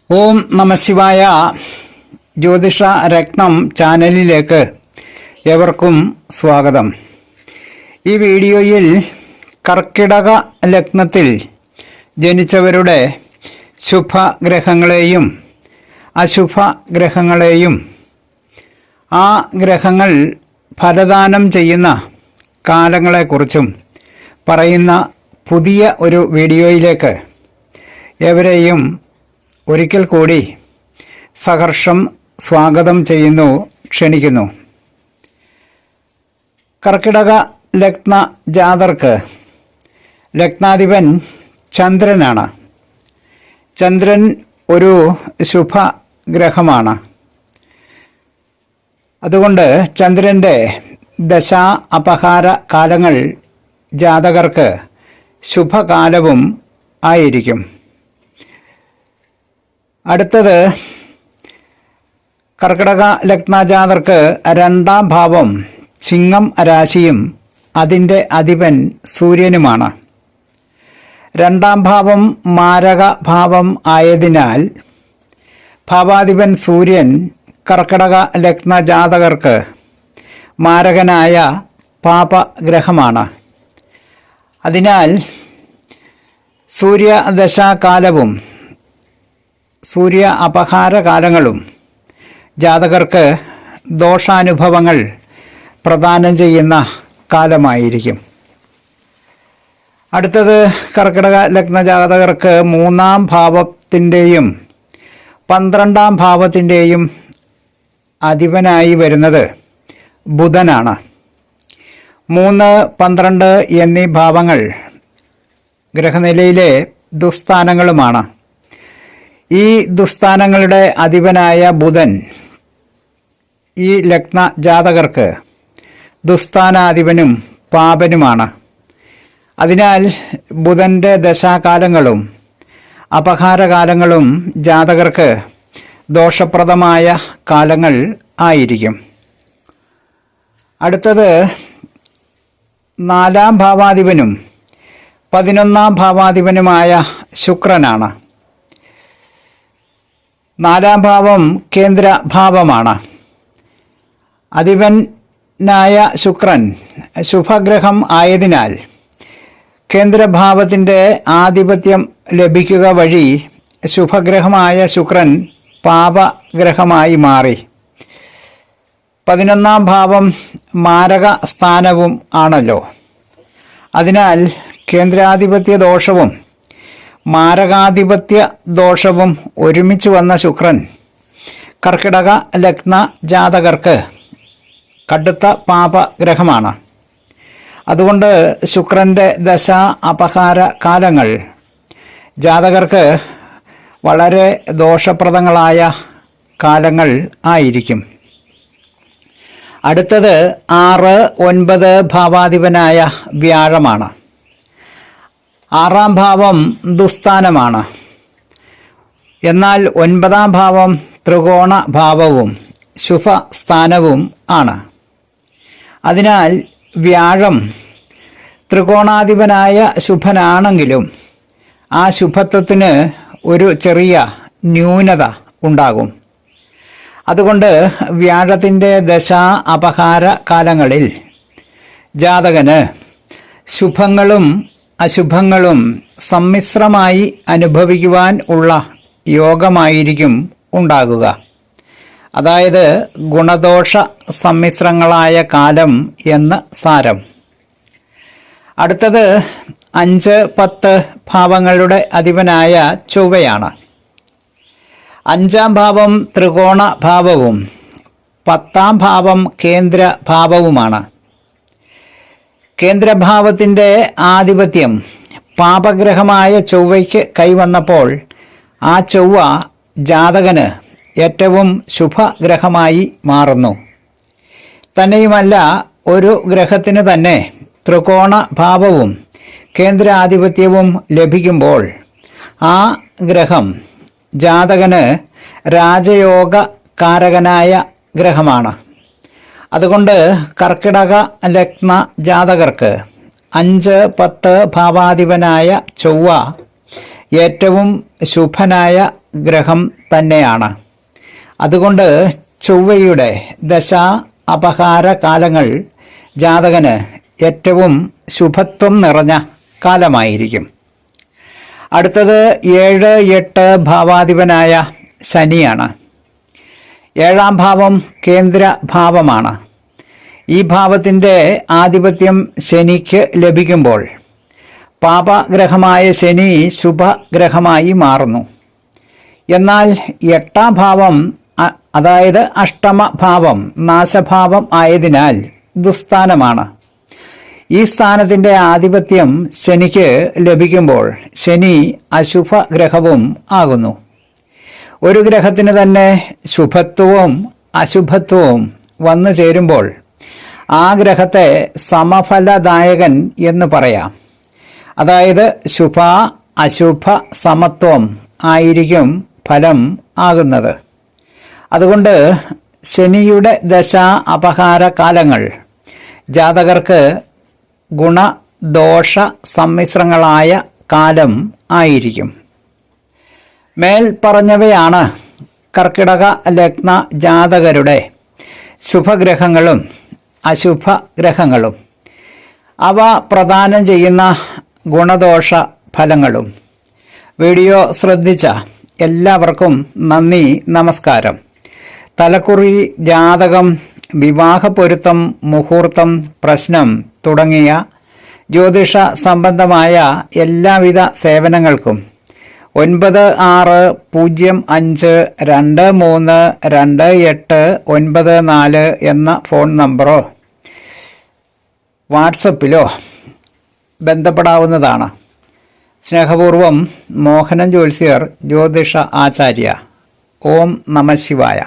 ഓം നമഃശിവായ. ജ്യോതിഷ രത്നം ചാനലിലേക്ക് ഏവർക്കും സ്വാഗതം. ഈ വീഡിയോയിൽ കർക്കിടക ലഗ്നത്തിൽ ജനിച്ചവരുടെ ശുഭഗ്രഹങ്ങളെയും അശുഭഗ്രഹങ്ങളെയും ആ ഗ്രഹങ്ങൾ ഫലദാനം ചെയ്യുന്ന കാലങ്ങളെക്കുറിച്ചും പറയുന്ന പുതിയ ഒരു വീഡിയോയിലേക്ക് ഏവരെയും ഒരിക്കൽ കൂടി സഹർഷം സ്വാഗതം ചെയ്യുന്നു, ക്ഷണിക്കുന്നു. കർക്കിടക ലഗ്ന ജാതർക്ക് ലഗ്നാധിപൻ ചന്ദ്രനാണ്. ചന്ദ്രൻ ഒരു ശുഭഗ്രഹമാണ്. അതുകൊണ്ട് ചന്ദ്രൻ്റെ ദശാ അപഹാര കാലങ്ങൾ ജാതകർക്ക് ശുഭകാലവും ആയിരിക്കും. അടുത്തത് കർക്കിടക ലഗ്നജാതർക്ക് രണ്ടാം ഭാവം ചിങ്ങം രാശിയും അതിൻ്റെ അധിപൻ സൂര്യനുമാണ്. രണ്ടാം ഭാവം മാരക ഭാവം ആയതിനാൽ ഭാവാധിപൻ സൂര്യൻ കർക്കിടക ലഗ്നജാതകർക്ക് മാരകനായ പാപഗ്രഹമാണ്. അതിനാൽ സൂര്യദശാകാലവും സൂര്യ അപഹാരകാലങ്ങളും ജാതകർക്ക് ദോഷാനുഭവങ്ങൾ പ്രദാനം ചെയ്യുന്ന കാലമായിരിക്കും. അടുത്തത് കർക്കിടക ലഗ്നജാതകർക്ക് മൂന്നാം ഭാവത്തിൻ്റെയും 12ാം ഭാവത്തിൻ്റെയും അധിപനായി വരുന്നത് ബുധനാണ്. 3, 12 എന്നീ ഭാവങ്ങൾ ഗ്രഹനിലയിലെ ദുസ്ഥാനങ്ങളുമാണ്. ഈ ദുസ്ഥാനങ്ങളുടെ അധിപനായ ബുധൻ ഈ ലഗ്ന ജാതകർക്ക് ദുസ്ഥാനാധിപനും പാപനുമാണ്. അതിനാൽ ബുധൻ്റെ ദശാകാലങ്ങളും അപഹാരകാലങ്ങളും ജാതകർക്ക് ദോഷപ്രദമായ കാലങ്ങൾ ആയിരിക്കും. അടുത്തത് 4ാം ഭാവാധിപനും 11ാം ഭാവാധിപനുമായ ശുക്രനാണ്. 4ാം ഭാവം കേന്ദ്രഭാവമാണ്. അധിപനായ ശുക്രൻ ശുഭഗ്രഹം ആയതിനാൽ കേന്ദ്രഭാവത്തിൻ്റെ ആധിപത്യം ലഭിക്കുക വഴി ശുഭഗ്രഹമായ ശുക്രൻ പാപഗ്രഹമായി മാറി. 11ാം ഭാവം മാരക സ്ഥാനവും ആണല്ലോ. അതിനാൽ കേന്ദ്രാധിപത്യ ദോഷവും മാരകാധിപത്യ ദോഷവും ഒരുമിച്ച് വന്ന ശുക്രൻ കർക്കിടക ലഗ്ന ജാതകർക്ക് കടുത്ത പാപഗ്രഹമാണ്. അതുകൊണ്ട് ശുക്രൻ്റെ ദശാ അപഹാര കാലങ്ങൾ ജാതകർക്ക് വളരെ ദോഷപ്രദങ്ങളായ കാലങ്ങൾ ആയിരിക്കും. അടുത്തത് 6, 9 ഭാവാധിപനായ വ്യാഴമാണ്. 6ാം ഭാവം ദുസ്ഥാനമാണ്. എന്നാൽ 9ാം ഭാവം ത്രികോണ ഭാവവും ശുഭസ്ഥാനവും ആണ്. അതിനാൽ വ്യാഴം ത്രികോണാധിപനായ ശുഭനാണെങ്കിലും ആ ശുഭത്വത്തിന് ഒരു ചെറിയ ന്യൂനത ഉണ്ടാകും. അതുകൊണ്ട് വ്യാഴത്തിൻ്റെ ദശാ അപഹാര കാലങ്ങളിൽ ജാതകന് ശുഭങ്ങളും അശുഭങ്ങളും സമ്മിശ്രമായി അനുഭവിക്കുവാൻ ഉള്ള യോഗമായിരിക്കും ഉണ്ടാകുക. അതായത് ഗുണദോഷ സമ്മിശ്രങ്ങളായ കാലം എന്ന് സാരം. അടുത്തത് 5, 10 ഭാവങ്ങളുടെ അധിപനായ ചൊവ്വയാണ്. 5ാം ഭാവം ത്രികോണ ഭാവവും 10ാം ഭാവം കേന്ദ്ര ഭാവവുമാണ്. കേന്ദ്രഭാവത്തിൻ്റെ ആധിപത്യം പാപഗ്രഹമായ ചൊവ്വയ്ക്ക് കൈവന്നപ്പോൾ ആ ചൊവ്വ ജാതകന് ഏറ്റവും ശുഭഗ്രഹമായി മാറുന്നു. തന്നെയുമല്ല, ഒരു ഗ്രഹത്തിന് തന്നെ ത്രികോണ ഭാവവും കേന്ദ്രാധിപത്യവും ലഭിക്കുമ്പോൾ ആ ഗ്രഹം ജാതകന് രാജയോഗ കാരകനായ ഗ്രഹമാണ്. അതുകൊണ്ട് കർക്കിടക ലഗ്ന ജാതകർക്ക് 5, 10 ഭാവാധിപനായ ചൊവ്വ ഏറ്റവും ശുഭനായ ശുഭഗ്രഹം തന്നെയാണ്. അതുകൊണ്ട് ചൊവ്വയുടെ ദശ അപഹാര കാലങ്ങൾ ജാതകന് ഏറ്റവും ശുഭത്വം നിറഞ്ഞ കാലമായിരിക്കും. അടുത്തത് 7, 8 ഭാവാധിപനായ ശനിയാണ്. 7ാം ഭാവം കേന്ദ്ര ഭാവമാണ്. ഈ ഭാവത്തിൻ്റെ ആധിപത്യം ശനിക്ക് ലഭിക്കുമ്പോൾ പാപഗ്രഹമായ ശനി ശുഭഗ്രഹമായി മാറുന്നു. എന്നാൽ 8ാം ഭാവം, അതായത് അഷ്ടമഭാവം, നാശഭാവം ആയതിനാൽ ദുസ്ഥാനമാണ്. ഈ സ്ഥാനത്തിൻ്റെ ആധിപത്യം ശനിക്ക് ലഭിക്കുമ്പോൾ ശനി അശുഭഗ്രഹവും ആകുന്നു. ഒരു ഗ്രഹത്തിന് തന്നെ ശുഭത്വവും അശുഭത്വവും വന്നു ചേരുമ്പോൾ ആ ഗ്രഹത്തെ സമഫലദായകൻ എന്ന് പറയാം. അതായത് ശുഭ അശുഭ സമത്വം ആയിരിക്കും ഫലം ആകുന്നത്. അതുകൊണ്ട് ശനിയുടെ ദശ അപഹാര കാലങ്ങൾ ജാതകർക്ക് ഗുണദോഷ സമ്മിശ്രങ്ങളായ കാലം ആയിരിക്കും. മേൽ പറഞ്ഞവയാണ് കർക്കിടക ലഗ്ന ജാതകരുടെ ശുഭഗ്രഹങ്ങളും അശുഭഗ്രഹങ്ങളും അവ പ്രദാനം ചെയ്യുന്ന ഗുണദോഷ ഫലങ്ങളും. വീഡിയോ ശ്രദ്ധിച്ച എല്ലാവർക്കും നന്ദി, നമസ്കാരം. തലക്കുറി, ജാതകം, വിവാഹ പൊരുത്തം, മുഹൂർത്തം, പ്രശ്നം തുടങ്ങിയ ജ്യോതിഷ സംബന്ധമായ എല്ലാവിധ സേവനങ്ങൾക്കും 9625232894 എന്ന ഫോൺ നമ്പറോ വാട്സപ്പിലോ ബന്ധപ്പെടാവുന്നതാണ്. സ്നേഹപൂർവം മോഹനൻ ജ്യോത്സ്യർ, ജ്യോതിഷ ആചാര്യ. ഓം നമഃ ശിവായ.